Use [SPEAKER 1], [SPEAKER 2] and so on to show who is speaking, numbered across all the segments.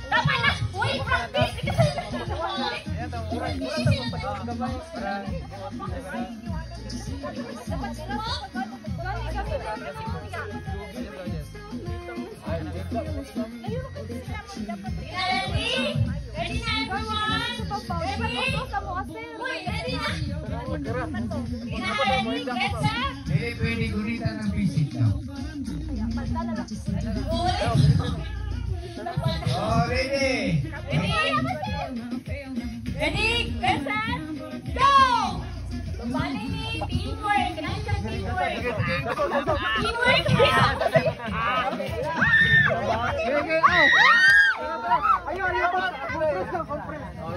[SPEAKER 1] Tama na! Uy, practice! Ready na everyone? Ready na?
[SPEAKER 2] Pwede gunitan ng visit daw. Oh, ready?
[SPEAKER 1] Ready? Person? Go! Balik ni teamwork. Kailangan teamwork. Teamwork?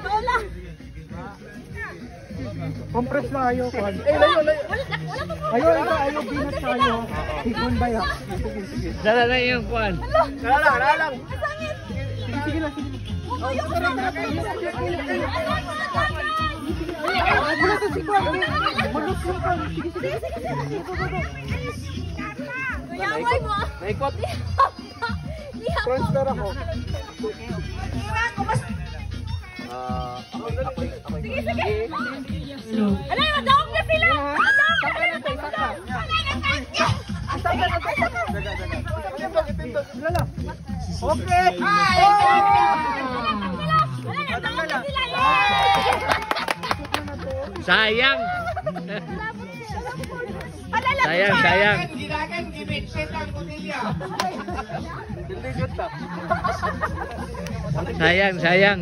[SPEAKER 1] Tola!
[SPEAKER 3] Compress na ayaw ko. Ayaw binat tayo. Higon ba yan? Sige.
[SPEAKER 4] Dala na yung kuan.
[SPEAKER 3] Dala lang. Sige lang.
[SPEAKER 1] Kuyaway mo.
[SPEAKER 3] Naikot. Transfer ako.
[SPEAKER 1] Sige, sige. Alay, madawag na sila.
[SPEAKER 3] Okay.
[SPEAKER 4] Sayang. Sayang.
[SPEAKER 2] Gidagan, gibitsit ang kunilya.
[SPEAKER 4] Sayang.